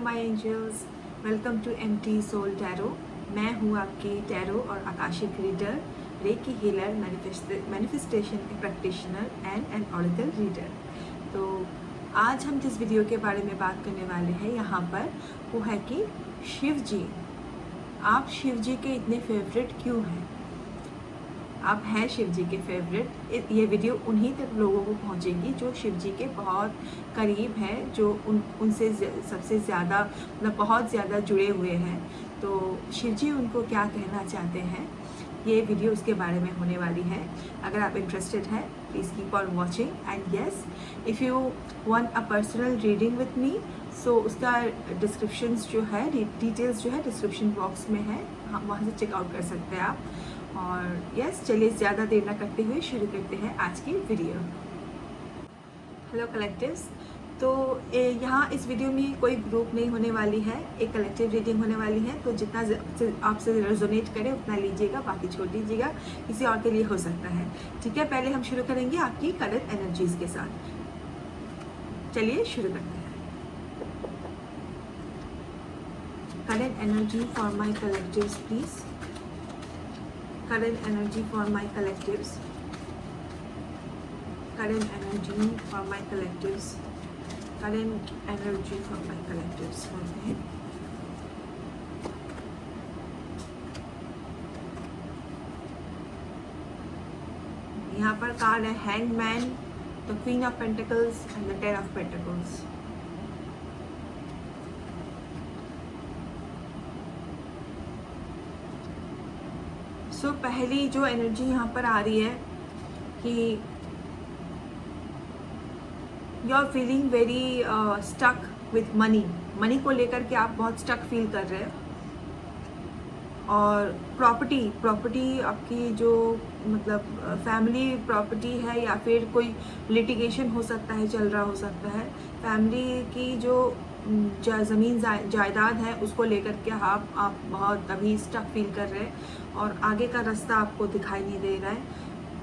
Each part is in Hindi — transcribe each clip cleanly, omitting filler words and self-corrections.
My angels, welcome to MT soul tarot. मैं हूँ आपकी टैरो और Akashic reader, reiki healer, manifestation practitioner and an oracle reader. तो आज हम जिस वीडियो के बारे में बात करने वाले हैं यहाँ पर वो है कि शिव जी, आप शिव जी के इतने फेवरेट क्यों हैं? आप हैं शिव जी के फेवरेट। ये वीडियो उन्हीं तक लोगों को पहुंचेगी जो शिव जी के बहुत करीब हैं, जो उनसे सबसे ज़्यादा मतलब बहुत ज़्यादा जुड़े हुए हैं। तो शिव जी उनको क्या कहना चाहते हैं, ये वीडियो उसके बारे में होने वाली है। अगर आप इंटरेस्टेड हैं please keep on watching and yes, if you want a personal reading with me so उसका डिस्क्रिप्शंस जो है, डिटेल्स जो है डिस्क्रिप्शन बॉक्स में है, हम वहाँ से चेकआउट कर सकते हैं आप। और यस, चलिए ज़्यादा देर ना करते हुए शुरू करते हैं आज की वीडियो। हेलो कलेक्टिव्स, तो यहाँ इस वीडियो में कोई ग्रुप नहीं होने वाली है, एक कलेक्टिव रीडिंग होने वाली है। तो जितना आपसे रेजोनेट करे उतना लीजिएगा, बाकी छोड़ दीजिएगा, किसी और के लिए हो सकता है। ठीक है, पहले हम शुरू करेंगे आपकी करंट एनर्जीज के साथ। चलिए शुरू करते हैं। Current energy for my collectives please. Current energy for my collectives. Current energy for my collectives. Current energy for my collectives. Okay. यहाँ पर कार्ड है hangman, the queen of pentacles and the ten of pentacles. So पहली जो एनर्जी यहाँ पर आ रही है कि you are feeling very stuck with money को लेकर के आप बहुत स्टक फील कर रहे हैं। और प्रॉपर्टी आपकी जो मतलब फैमिली प्रॉपर्टी है या फिर कोई लिटिगेशन हो सकता है, चल रहा हो सकता है। फैमिली की जो ज़मीन जायदाद है उसको लेकर के आप बहुत अभी स्टक फील कर रहे हैं और आगे का रास्ता आपको दिखाई नहीं दे रहा है।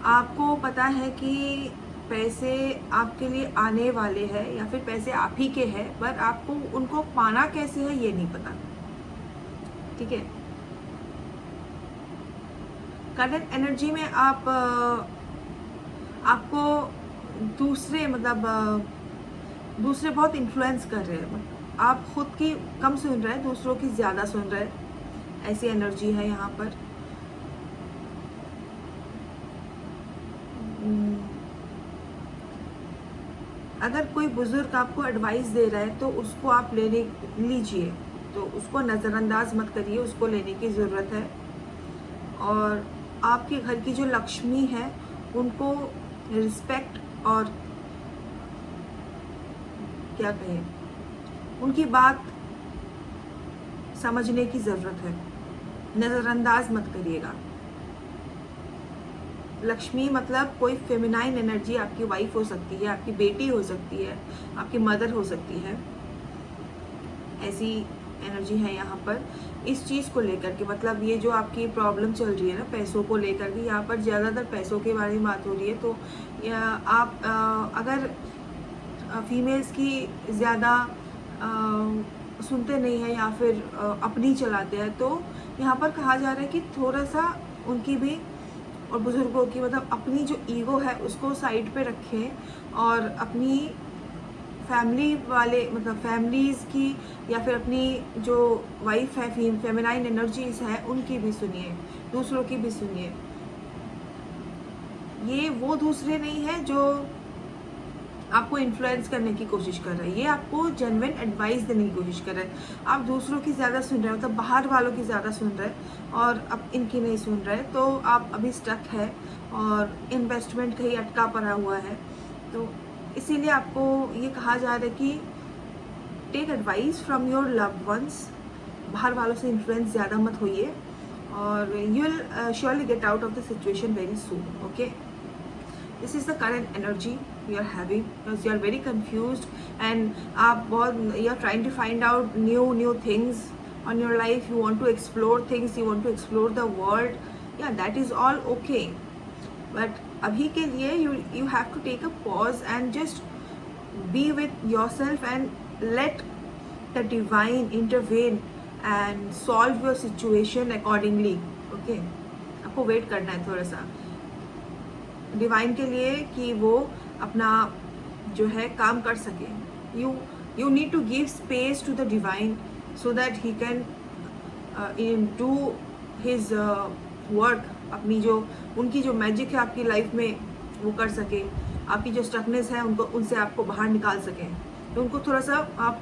आपको पता है कि पैसे आपके लिए आने वाले हैं या फिर पैसे आप ही के हैं, पर आपको उनको पाना कैसे है ये नहीं पता। ठीक है, करंट एनर्जी में आपको दूसरे दूसरे बहुत इन्फ्लुएंस कर रहे हैं। आप खुद की कम सुन रहे हैं, दूसरों की ज़्यादा सुन रहे हैं, ऐसी एनर्जी है यहाँ पर। अगर कोई बुजुर्ग आपको एडवाइस दे रहा है तो उसको आप लीजिए, तो उसको नज़रअंदाज मत करिए, उसको लेने की ज़रूरत है। और आपके घर की जो लक्ष्मी है उनको रिस्पेक्ट और क्या कहें, उनकी बात समझने की ज़रूरत है, नज़रअंदाज मत करिएगा। लक्ष्मी मतलब कोई फेमिनाइन एनर्जी, आपकी वाइफ हो सकती है, आपकी बेटी हो सकती है, आपकी मदर हो सकती है, ऐसी एनर्जी है यहाँ पर। इस चीज़ को लेकर के मतलब ये जो आपकी प्रॉब्लम चल रही है ना पैसों को लेकर के, यहाँ पर ज़्यादातर पैसों के बारे में बात हो रही है। तो आप अगर फीमेल्स की ज़्यादा सुनते नहीं हैं या फिर अपनी चलाते हैं, तो यहाँ पर कहा जा रहा है कि थोड़ा सा उनकी भी और बुज़ुर्गों की मतलब अपनी जो ईगो है उसको साइड पे रखें और अपनी फैमिली वाले मतलब फैमिलीज़ की या फिर अपनी जो वाइफ है, फेमिनाइन एनर्जीज है, उनकी भी सुनिए, दूसरों की भी सुनिए। ये वो दूसरे नहीं है जो आपको इन्फ्लुएंस करने की कोशिश कर रहा है, ये आपको जेन्युइन एडवाइस देने की कोशिश कर रहा है। आप दूसरों की ज़्यादा सुन रहे हैं, मतलब बाहर वालों की ज़्यादा सुन रहे हैं और अब इनकी नहीं सुन रहे, तो आप अभी स्टक है और इन्वेस्टमेंट कहीं अटका पड़ा हुआ है। तो इसीलिए आपको ये कहा जा रहा है कि take advice from your loved ones, बाहर वालों से इन्फ्लुएंस ज़्यादा मत होइए और you will surely get out of the situation very soon. Okay, this is the current energy you are having because you are very confused and you are trying to find out new things on your life. You want to explore things, you want to explore the world. Yeah, that is all okay, but abhi ke liye you have to take a pause and just be with yourself and let the divine intervene and solve your situation accordingly. Okay, आपको वेट करना है थोड़ा सा डिवाइन के लिए कि वो अपना जो है काम कर सके। You need to give space to the divine so that he can do his work. अपनी जो उनकी जो मैजिक है आपकी लाइफ में वो कर सके, आपकी जो स्टकनेस है उनको उनसे आपको बाहर निकाल सकें। तो उनको थोड़ा सा आप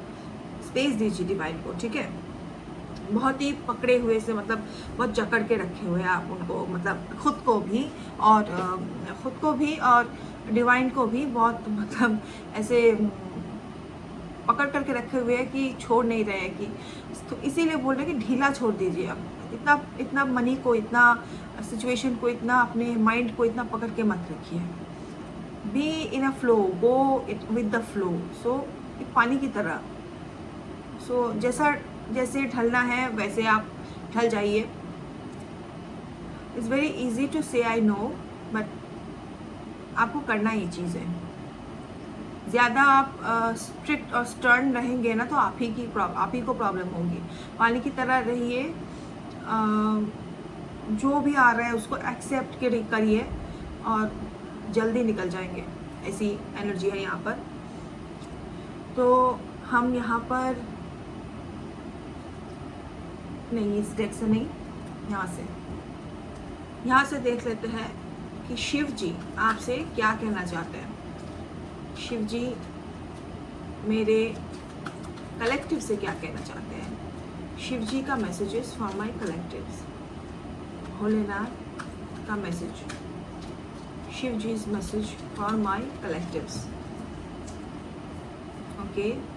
स्पेस दीजिए डिवाइन को, ठीक है। बहुत ही पकड़े हुए से मतलब बहुत जकड़ के रखे हुए हैं आप उनको, मतलब खुद को भी और डिवाइन को भी बहुत मतलब ऐसे पकड़ करके रखे हुए हैं कि छोड़ नहीं रहे हैं कि, तो इसीलिए बोल रहे हैं कि ढीला छोड़ दीजिए। अब इतना मनी को, इतना सिचुएशन को, इतना अपने माइंड को इतना पकड़ के मत रखिए। Be in a flow, go with the flow. So एक पानी की तरह, सो जैसे ढलना है वैसे आप ढल जाइए। इट्स वेरी इजी टू से आई नो, बट आपको करना ये चीज़ है। ज़्यादा आप स्ट्रिक्ट और स्टर्न रहेंगे ना तो आप ही को प्रॉब्लम होगी। पानी की तरह रहिए, जो भी आ रहा है उसको एक्सेप्ट करिए और जल्दी निकल जाएंगे। ऐसी एनर्जी है यहाँ पर। तो हम यहाँ पर नहीं, इस डेक से नहीं, यहाँ से देख लेते हैं कि शिव जी आपसे क्या कहना चाहते हैं। शिव जी मेरे कलेक्टिव से क्या कहना चाहते हैं। शिव जी का messages for my collectives. Bholenath का message, Shiv ji's message for my collectives. Okay,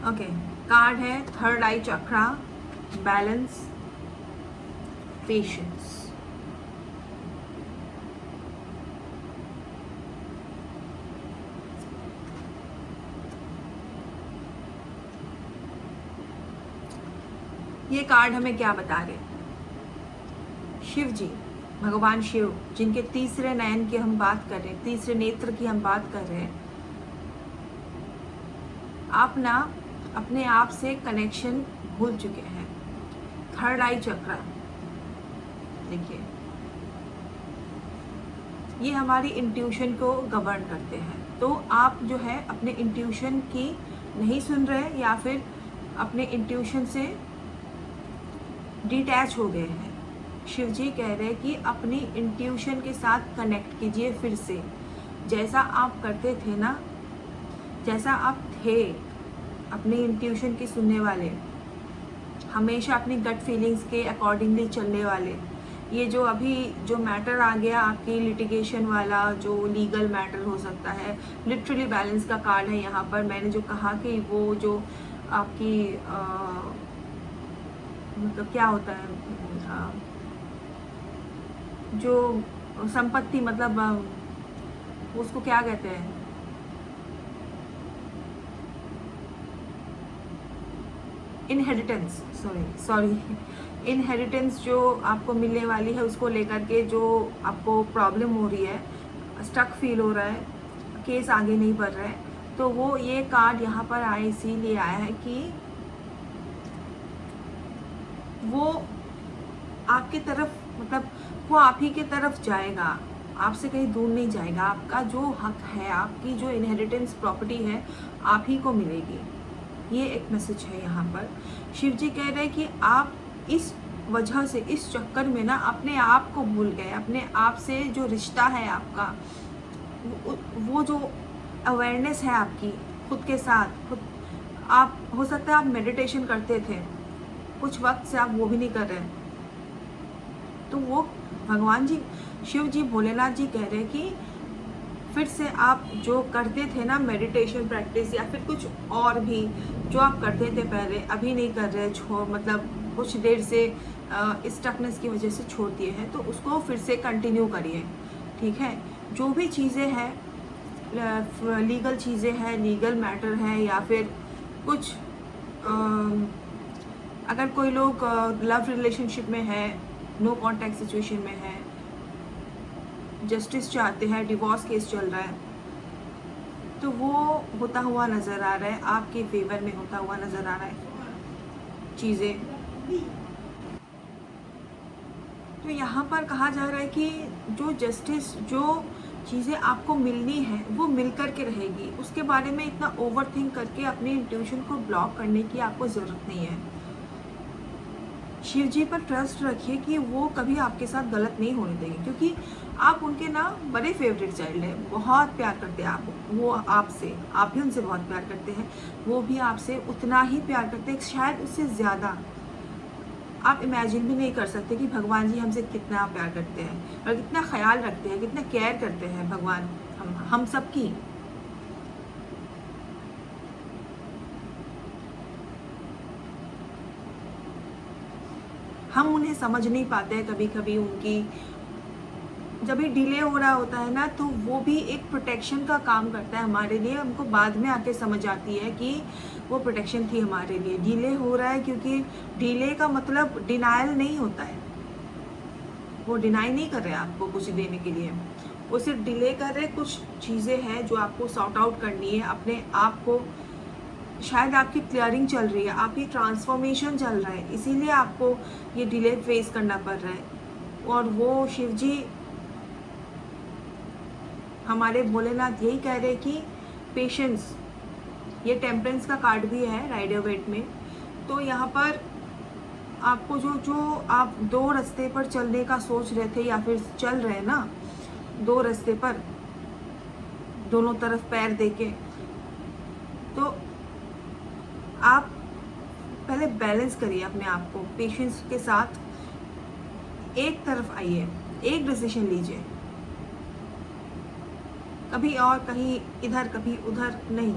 okay, card है third eye chakra, balance, patience. ये कार्ड हमें क्या बता रहे? शिव जी, भगवान शिव, जिनके तीसरे नयन की हम बात कर रहे हैं, तीसरे नेत्र की हम बात कर रहे हैं, आप ना अपने आप से कनेक्शन भूल चुके हैं। थर्ड आई चक्रा देखिए, ये हमारी इंट्यूशन को गवर्न करते हैं। तो आप जो है अपने इंट्यूशन की नहीं सुन रहे या फिर अपने इंट्यूशन से डिटैच हो गए हैं। शिव जी कह रहे हैं कि अपनी इंट्यूशन के साथ कनेक्ट कीजिए फिर से, जैसा आप करते थे ना, जैसा आप थे अपनी इंट्यूशन की सुनने वाले, हमेशा अपनी गट फीलिंग्स के अकॉर्डिंगली चलने वाले। ये जो अभी जो मैटर आ गया आपकी लिटिगेशन वाला, जो लीगल मैटर हो सकता है, लिटरली बैलेंस का कार्ड है यहाँ पर। मैंने जो कहा कि वो जो आपकी मतलब क्या होता है, जो संपत्ति, मतलब उसको क्या कहते हैं, इनहेरिटेंस, इनहेरिटेंस जो आपको मिलने वाली है उसको लेकर के जो आपको प्रॉब्लम हो रही है, स्टक फील हो रहा है, केस आगे नहीं बढ़ रहा है, तो वो ये कार्ड यहाँ पर आए इसीलिए आया है कि वो आपके तरफ, मतलब वो आप ही के तरफ जाएगा, आपसे कहीं दूर नहीं जाएगा। आपका जो हक है, आपकी जो इनहेरिटेंस प्रॉपर्टी है, आप ही को मिलेगी। ये एक मैसेज है यहाँ पर। शिव जी कह रहे हैं कि आप इस वजह से, इस चक्कर में ना अपने आप को भूल गए, अपने आप से जो रिश्ता है आपका, वो जो अवेयरनेस है आपकी खुद के साथ, खुद आप, हो सकता है आप मेडिटेशन करते थे, कुछ वक्त से आप वो भी नहीं कर रहे, तो वो भगवान जी, शिव जी, भोलेनाथ जी कह रहे हैं कि फिर से आप जो करते थे ना मेडिटेशन प्रैक्टिस या फिर कुछ और भी जो आप करते थे पहले, अभी नहीं कर रहे, मतलब कुछ देर से स्टकनेस की वजह से छोड़ दिए हैं, तो उसको फिर से कंटिन्यू करिए, ठीक है। जो भी चीज़ें हैं, लीगल चीज़ें हैं, लीगल मैटर है, या फिर कुछ अगर कोई लोग लव रिलेशनशिप में है, नो कॉन्टैक्ट सिचुएशन में है, जस्टिस चाहते हैं, डिवोर्स केस चल रहा है, तो वो होता हुआ नज़र आ रहा है, आपके फेवर में होता हुआ नज़र आ रहा है चीज़ें। तो यहाँ पर कहा जा रहा है कि जो जस्टिस, जो चीज़ें आपको मिलनी है वो मिल कर के रहेगी। उसके बारे में इतना ओवर थिंक करके अपनी इंट्यूशन को ब्लॉक करने की आपको ज़रूरत नहीं है। शिव जी पर ट्रस्ट रखिए कि वो कभी आपके साथ गलत नहीं होने देंगे, क्योंकि आप उनके ना बड़े फेवरेट चाइल्ड हैं, बहुत प्यार करते हैं आप, वो आपसे, आप भी उनसे बहुत प्यार करते हैं, वो भी आपसे उतना ही प्यार करते हैं, शायद उससे ज़्यादा। आप इमेजिन भी नहीं कर सकते कि भगवान जी हमसे कितना प्यार करते हैं और कितना ख्याल रखते हैं, कितना केयर करते हैं भगवान हम सब की। हम उन्हें समझ नहीं पाते हैं कभी कभी, उनकी जब भी डिले हो रहा होता है ना, तो वो भी एक प्रोटेक्शन का काम करता है हमारे लिए। हमको बाद में आके समझ आती है कि वो प्रोटेक्शन थी हमारे लिए। डिले हो रहा है क्योंकि डिले का मतलब डिनायल नहीं होता है, वो डिनाई नहीं कर रहे हैं आपको कुछ देने के लिए, वो सिर्फ डिले कर रहे, कुछ चीज़ें हैं जो आपको सॉर्ट आउट करनी है अपने आप को। शायद आपकी क्लियरिंग चल रही है, आपकी ट्रांसफॉर्मेशन चल रहा है, इसीलिए आपको ये डिले फेस करना पड़ रहा है। और वो शिव जी हमारे भोलेनाथ यही कह रहे कि पेशेंस, ये टेम्परेंस का कार्ड भी है राइडर वेट में। तो यहाँ पर आपको जो आप दो रास्ते पर चलने का सोच रहे थे या फिर चल रहे हैं ना, दो रास्ते पर दोनों तरफ पैर देके, तो आप पहले बैलेंस करिए अपने आप को, पेशेंस के साथ एक तरफ आइए, एक डिसीजन लीजिए, कभी और कहीं इधर कभी उधर नहीं,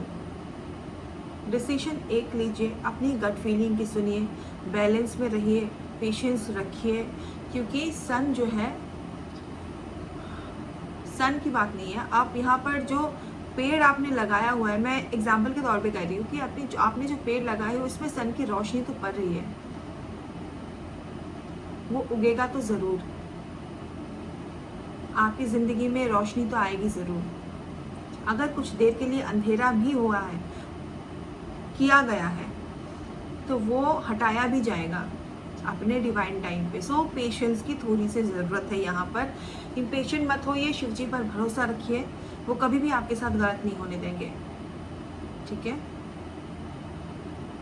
डिसीजन एक लीजिए, अपनी गट फीलिंग की सुनिए, बैलेंस में रहिए, पेशेंस रखिए। क्योंकि सन जो है, सन की बात नहीं है, आप यहाँ पर जो पेड़ आपने लगाया हुआ है, मैं एग्जाम्पल के तौर पे कह रही हूँ कि आपने जो पेड़ लगाए है उसमें सन की रोशनी तो पड़ रही है, वो उगेगा तो ज़रूर, आपकी ज़िंदगी में रोशनी तो आएगी ज़रूर। अगर कुछ देर के लिए अंधेरा भी हुआ है, किया गया है, तो वो हटाया भी जाएगा अपने डिवाइन टाइम पे। सो पेशेंस की थोड़ी सी ज़रूरत है यहाँ पर। इम्पेशेंट मत होइए, शिव जी पर भरोसा रखिए, वो कभी भी आपके साथ गलत नहीं होने देंगे, ठीक है।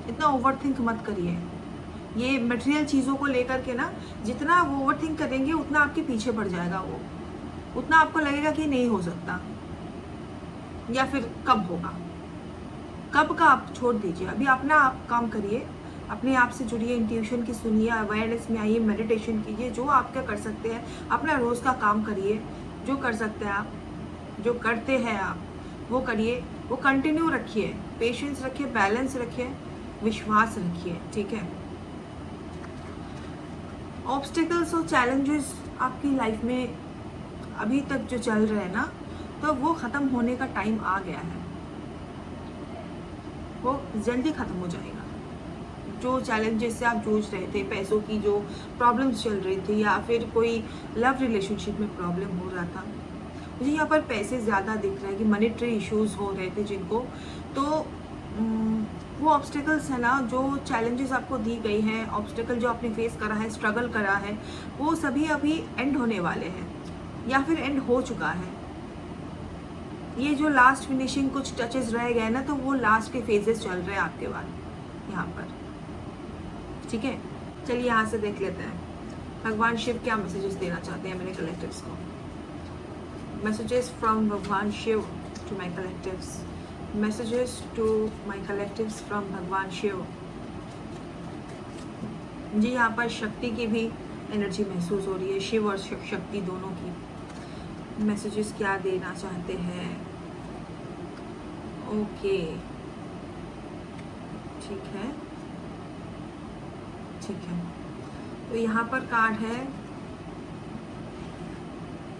इतना ओवर थिंक मत करिए, ये मटेरियल चीज़ों को लेकर के ना, जितना वो ओवर थिंक करेंगे उतना आपके पीछे पड़ जाएगा वो, उतना आपको लगेगा कि नहीं हो सकता, या फिर कब होगा, कब का आप छोड़ दीजिए। अभी अपना आप काम करिए, अपने आप से जुड़िए, इंट्यूशन की सुनिए, अवेयरनेस में आइए, मेडिटेशन कीजिए, जो आप क्या कर सकते हैं, अपना रोज़ का काम करिए, जो कर सकते हैं आप, जो करते हैं आप वो करिए, वो कंटिन्यू रखिए, पेशेंस रखिए, बैलेंस रखिए, विश्वास रखिए, ठीक है। ऑब्स्टिकल्स और चैलेंजेस आपकी लाइफ में अभी तक जो चल रहे हैं ना, तो वो ख़त्म होने का टाइम आ गया है, वो जल्दी ख़त्म हो जाएगा। जो चैलेंजेस से आप जूझ रहे थे, पैसों की जो प्रॉब्लम्स चल रही थी, या फिर कोई लव रिलेशनशिप में प्रॉब्लम हो रहा था, मुझे यहाँ पर पैसे ज़्यादा दिख रहे हैं कि मनीटरी इश्यूज़ हो रहे थे जिनको, तो वो ऑब्स्टिकल्स है ना, जो चैलेंजेस आपको दी गई हैं, ऑब्स्टिकल जो आपने फेस करा है, स्ट्रगल करा है, वो सभी अभी एंड होने वाले हैं या फिर एंड हो चुका है। ये जो लास्ट फिनिशिंग कुछ टचेस रह गए ना, तो वो लास्ट के फेजेस चल रहे हैं आपके बाद यहाँ पर, ठीक है। चलिए यहाँ से देख लेते हैं भगवान शिव क्या मैसेजेस देना चाहते हैं मेरे कलेक्टिव्स को। मैसेजेस फ्रॉम भगवान Shiv to my collectives, messages to my collectives from भगवान शिव। जी यहाँ पर शक्ति की भी एनर्जी महसूस हो रही है, शिव और शक्ति दोनों की। मैसेजेस क्या देना चाहते हैं, ओके ठीक है, ठीक है। तो यहाँ पर कार्ड है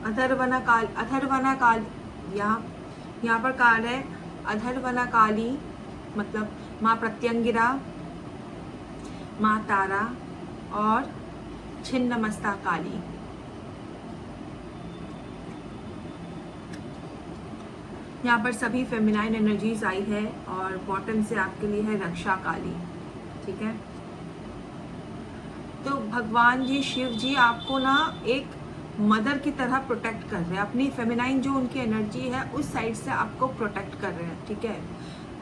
अथर्वना काल, यहाँ पर काल है अथर्वना काली, मतलब माँ प्रत्यंगिरा, माँ तारा और छिन्नमस्ता काली। यहाँ पर सभी फेमिनाइन एनर्जीज आई है और बॉटम से आपके लिए है रक्षा काली। ठीक है, तो भगवान जी शिव जी आपको ना एक मदर की तरह प्रोटेक्ट कर रहे हैं, अपनी फेमिनाइन जो उनकी एनर्जी है उस साइड से आपको प्रोटेक्ट कर रहे हैं। ठीक है,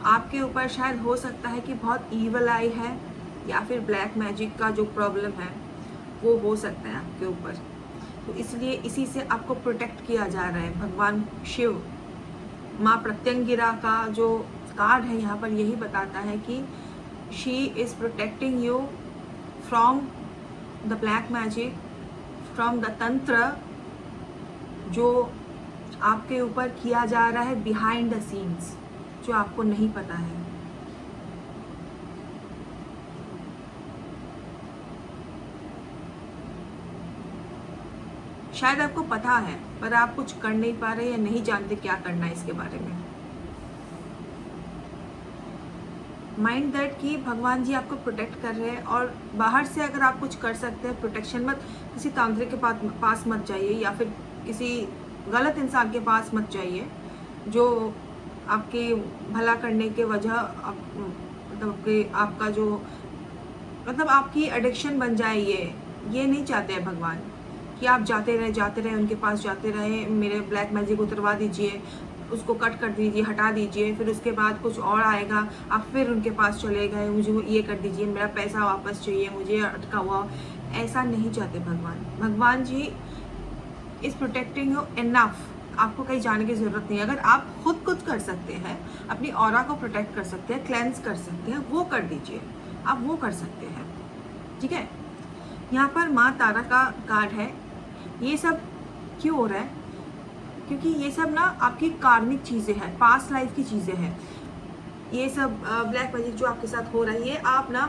आपके ऊपर शायद हो सकता है कि बहुत ईवल आई है या फिर ब्लैक मैजिक का जो प्रॉब्लम है वो हो सकता है आपके ऊपर, तो इसलिए इसी से आपको प्रोटेक्ट किया जा रहा है। भगवान शिव, माँ प्रत्यंगिरा का जो कार्ड है यहाँ पर यही बताता है कि she is protecting you from the black magic, from the तंत्र जो आपके ऊपर किया जा रहा है बिहाइंड द सीन्स, जो आपको नहीं पता है। शायद आपको पता है पर आप कुछ कर नहीं पा रहे या नहीं जानते क्या करना है इसके बारे में। माइंड दैट कि भगवान जी आपको प्रोटेक्ट कर रहे हैं, और बाहर से अगर आप कुछ कर सकते हैं प्रोटेक्शन, मत किसी तांत्रिक के पास मत जाइए या फिर किसी गलत इंसान के पास मत जाइए जो आपके भला करने के वजह मतलब आपका जो मतलब आपकी एडिक्शन बन जाए, ये नहीं चाहते हैं भगवान कि आप जाते रहे उनके पास जाते रहे, मेरे ब्लैक मैजिक उतरवा दीजिए, उसको कट कर दीजिए, हटा दीजिए, फिर उसके बाद कुछ और आएगा, आप फिर उनके पास चले गए, मुझे ये कर दीजिए, मेरा पैसा वापस चाहिए, मुझे अटका हुआ। ऐसा नहीं चाहते भगवान। भगवान जी इज़ प्रोटेक्टिंग यू इनफ, आपको कहीं जाने की ज़रूरत नहीं है। अगर आप खुद कुछ कर सकते हैं, अपनी ऑरा को प्रोटेक्ट कर सकते हैं, क्लेंस कर सकते हैं, वो कर दीजिए, आप वो कर सकते हैं। ठीक है, यहाँ पर माँ तारा का कार्ड है। ये सब क्यों हो रहा है? क्योंकि ये सब ना आपकी कार्मिक चीज़ें हैं, पास्ट लाइफ की चीज़ें हैं। ये सब ब्लैक मैजिक जो आपके साथ हो रहा है, ये आप ना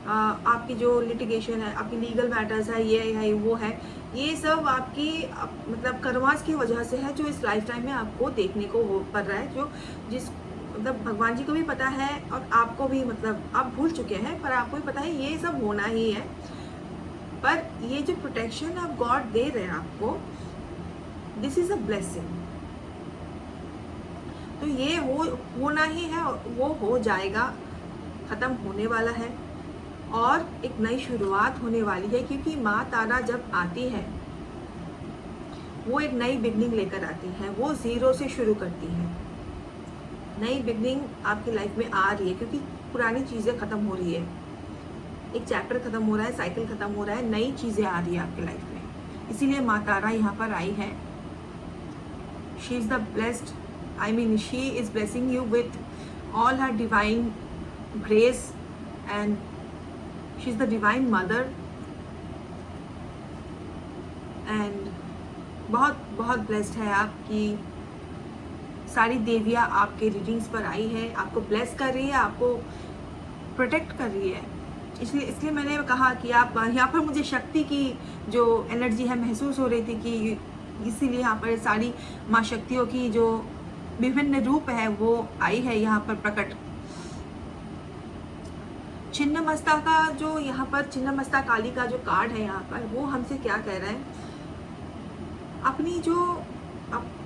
आपकी जो लिटिगेशन है, आपकी लीगल मैटर्स है, ये है वो है, ये सब आपकी मतलब कर्मास की वजह से है, जो इस लाइफ टाइम में आपको देखने को हो पड़ रहा है, जो जिस मतलब भगवान जी को भी पता है और आपको भी, मतलब आप भूल चुके हैं पर आपको भी पता है ये सब होना ही है। पर ये जो प्रोटेक्शन आप गॉड दे रहे हैं आपको, दिस इज़ अ ब्लेसिंग। तो ये होना ही है, वो हो जाएगा, ख़त्म होने वाला है और एक नई शुरुआत होने वाली है। क्योंकि माँ तारा जब आती है वो एक नई बिगनिंग लेकर आती है, वो ज़ीरो से शुरू करती है। नई बिगनिंग आपकी लाइफ में आ रही है क्योंकि पुरानी चीज़ें ख़त्म हो रही है, एक चैप्टर ख़त्म हो रहा है, साइकिल ख़त्म हो रहा है, नई चीज़ें आ रही है आपकी लाइफ में। इसीलिए माँ तारा यहाँ पर आई है। She is the blessed, I mean she is blessing you with all her divine grace and she's the divine mother and बहुत बहुत ब्लेस्ड है आपकी। सारी देवियाँ आपके रीडिंग्स पर आई है, आपको ब्लेस कर रही है, आपको प्रोटेक्ट कर रही है। इसलिए मैंने कहा कि आप यहाँ पर मुझे शक्ति की जो एनर्जी है महसूस हो रही थी कि इसीलिए यहाँ पर सारी माँ शक्तियों की जो विभिन्न रूप है वो आई है यहाँ पर प्रकट। छिन्नमस्ता का जो यहाँ पर छिन्नमस्ता काली का जो कार्ड है यहाँ पर, वो हमसे क्या कह रहा है, अपनी जो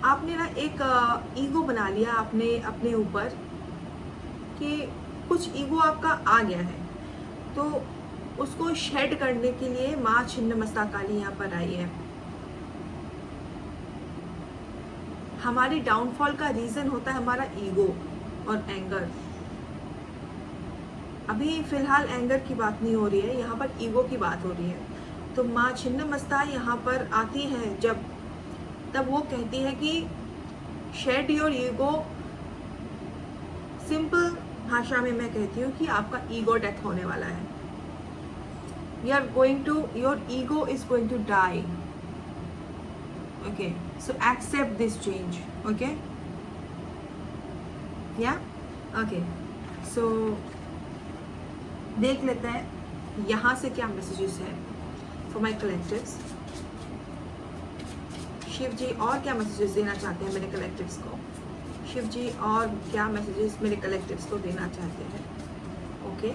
आपने ना एक ईगो बना लिया आपने अपने ऊपर कि कुछ ईगो आपका आ गया है, तो उसको शेड करने के लिए माँ छिन्नमस्ता काली यहाँ पर आई है। हमारी डाउनफॉल का रीज़न होता है हमारा ईगो और एंगर। अभी फ़िलहाल एंगर की बात नहीं हो रही है, यहाँ पर ईगो की बात हो रही है। तो माँ छिन्नमस्ता यहाँ पर आती है जब, तब वो कहती है कि शेड योर ईगो। सिंपल भाषा में मैं कहती हूँ कि आपका ईगो डेथ होने वाला है। Your ego is going to die. Okay, so accept this change. Okay, yeah, okay, so देख लेते हैं यहाँ से क्या मैसेजेस है for my collectives. शिव जी और क्या मैसेजेस देना चाहते हैं मेरे कलेक्टिव्स को? शिव जी और क्या मैसेजेस मेरे कलेक्टिव्स को देना चाहते हैं? ओके,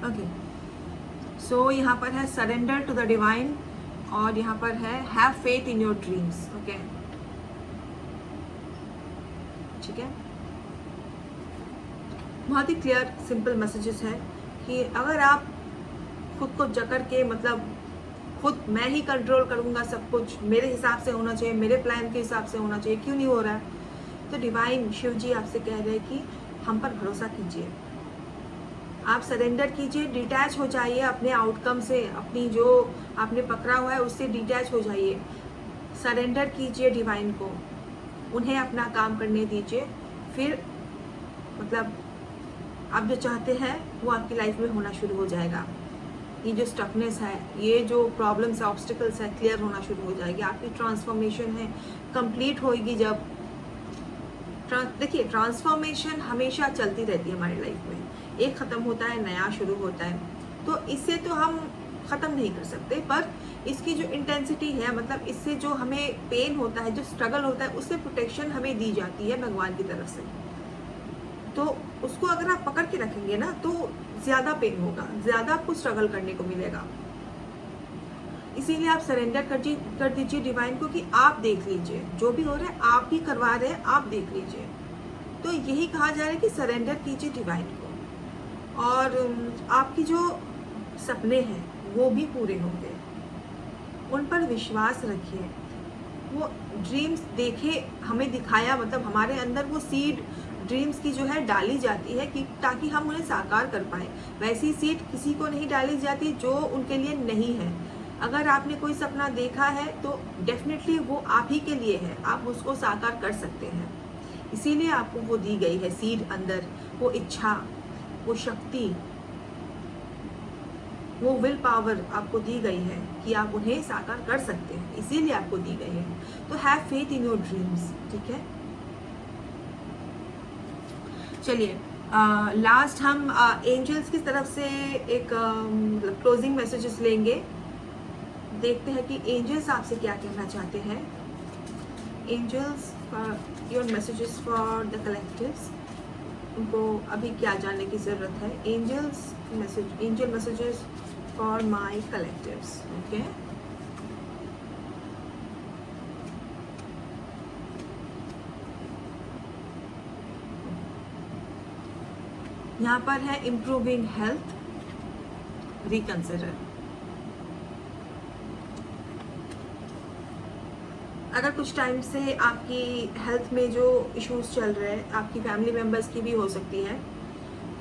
ओके, सो यहाँ पर है सरेंडर टू द डिवाइन और यहाँ पर है have faith in your dreams. Okay, ठीक है, बहुत ही क्लियर सिंपल मैसेजेस है कि अगर आप खुद को जकड़ के, मतलब खुद मैं ही कंट्रोल करूँगा सब कुछ, मेरे हिसाब से होना चाहिए, मेरे प्लान के हिसाब से होना चाहिए, क्यों नहीं हो रहा है, तो डिवाइन शिव जी आपसे कह रहे हैं कि हम पर भरोसा कीजिए, आप सरेंडर कीजिए, डिटैच हो जाइए अपने आउटकम से, अपनी जो आपने पकड़ा हुआ है उससे डिटैच हो जाइए, सरेंडर कीजिए डिवाइन को, उन्हें अपना काम करने दीजिए, फिर मतलब आप जो चाहते हैं वो आपकी लाइफ में होना शुरू हो जाएगा। ये जो स्टकनेस है, ये जो प्रॉब्लम्स है, ऑब्स्टिकल्स है, क्लियर होना शुरू हो जाएगी। आपकी ट्रांसफॉर्मेशन है कंप्लीट होएगी जब देखिए ट्रांसफॉर्मेशन हमेशा चलती रहती है हमारी लाइफ में, एक ख़त्म होता है नया शुरू होता है, तो इससे तो हम ख़त्म नहीं कर सकते, पर इसकी जो इंटेंसिटी है, मतलब इससे जो हमें पेन होता है, जो स्ट्रगल होता है, उससे प्रोटेक्शन हमें दी जाती है भगवान की तरफ से। तो उसको अगर आप पकड़ के रखेंगे ना तो ज़्यादा पेन होगा, ज़्यादा आपको स्ट्रगल करने को मिलेगा। इसीलिए आप सरेंडर कर दीजिए डिवाइन को कि आप देख लीजिए, जो भी हो रहा है आप ही करवा रहे हैं, आप देख लीजिए। तो यही कहा जा रहा है कि सरेंडर कीजिए डिवाइन को, और आपकी जो सपने हैं वो भी पूरे होंगे, उन पर विश्वास रखिए। वो ड्रीम्स देखे, हमें दिखाया, मतलब हमारे अंदर वो सीड ड्रीम्स की जो है डाली जाती है कि ताकि हम उन्हें साकार कर पाए। वैसी सीड किसी को नहीं डाली जाती जो उनके लिए नहीं है। अगर आपने कोई सपना देखा है तो डेफिनेटली वो आप ही के लिए है, आप उसको साकार कर सकते हैं, इसीलिए आपको वो दी गई है सीड, अंदर वो इच्छा, वो शक्ति, वो विल पावर आपको दी गई है कि आप उन्हें साकार कर सकते हैं, इसीलिए आपको दी गई है। तो have faith in your dreams, ठीक है। चलिए लास्ट हम एंजल्स की तरफ से एक क्लोजिंग मैसेजेस लेंगे, देखते हैं कि एंजल्स आपसे क्या कहना चाहते हैं। Angels your messages for the collectives, उनको अभी क्या जानने की ज़रूरत है। Angel messages for my collectives, okay. यहाँ पर है इम्प्रूविंग हेल्थ, रिकंसिडर। अगर कुछ टाइम से आपकी हेल्थ में जो इश्यूज चल रहे हैं, आपकी फैमिली मेम्बर्स की भी हो सकती है,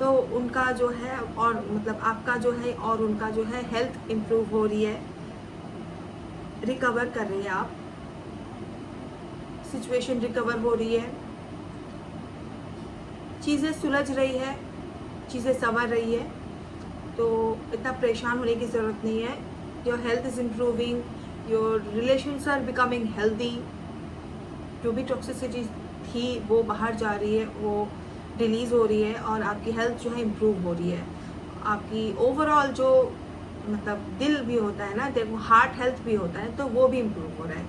तो उनका जो है, और मतलब आपका जो है और उनका जो है हेल्थ इम्प्रूव हो रही है, रिकवर कर रहे हैं आप, सिचुएशन रिकवर हो रही है, चीज़ें सुलझ रही है, चीज़ें संवर रही है, तो इतना परेशान होने की ज़रूरत नहीं है। Your health is improving, your relations are becoming healthy, जो भी टॉक्सिसिटी थी वो बाहर जा रही है, वो रिलीज़ हो रही है, और आपकी हेल्थ जो है इम्प्रूव हो रही है। आपकी ओवरऑल जो मतलब दिल भी होता है ना, देखो हार्ट हेल्थ भी होता है, तो वो भी इम्प्रूव हो रहा है।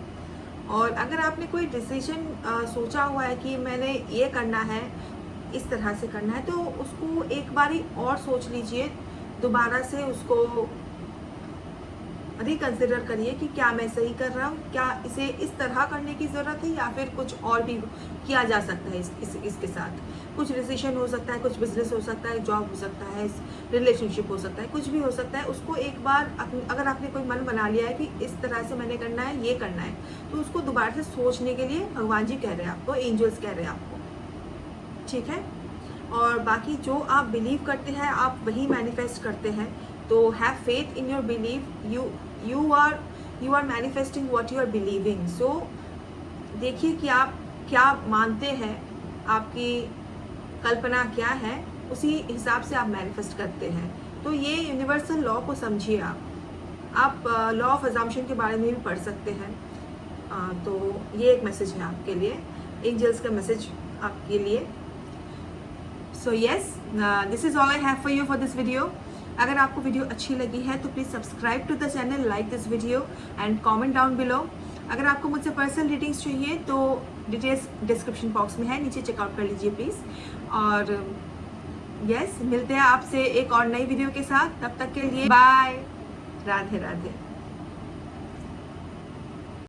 और अगर आपने कोई डिसीजन सोचा हुआ है कि मैंने ये करना है, इस तरह से करना है, तो उसको एक बारी और सोच लीजिए, दोबारा से उसको रिकंसिडर करिए कि क्या मैं सही कर रहा हूँ, क्या इसे इस तरह करने की ज़रूरत है, या फिर कुछ और भी किया जा सकता है इसके साथ। कुछ डिसीजन हो सकता है, कुछ बिजनेस हो सकता है, जॉब हो सकता है, रिलेशनशिप हो सकता है, कुछ भी हो सकता है। उसको एक बार अगर आपने कोई मन बना लिया है कि इस तरह से मैंने करना है, ये करना है, तो उसको दोबारा से सोचने के लिए भगवान जी कह रहे हैं आपको, एंजल्स कह रहे हैं आपको, ठीक है। और बाकी जो आप बिलीव करते हैं आप वही मैनिफेस्ट करते हैं, तो have faith in your believe, you are manifesting what you are believing। so देखिए कि आप क्या मानते हैं, आपकी कल्पना क्या है, उसी हिसाब से आप मैनिफेस्ट करते हैं। तो ये यूनिवर्सल लॉ को समझिए। आप लॉ ऑफ अजम्पशन के बारे में भी पढ़ सकते हैं। तो ये एक मैसेज है आपके लिए, एंजल्स का मैसेज आपके लिए। So yes, this is all I have for you for this video. अगर आपको वीडियो अच्छी लगी है तो please subscribe to the channel, like this video and comment down below. अगर आपको मुझसे पर्सनल रीडिंग्स चाहिए तो डिटेल्स डिस्क्रिप्शन बॉक्स में है, नीचे चेकआउट कर लीजिए प्लीज़। और यस, मिलते हैं आपसे एक और नई वीडियो के साथ। तब तक के लिए बाय, राधे राधे।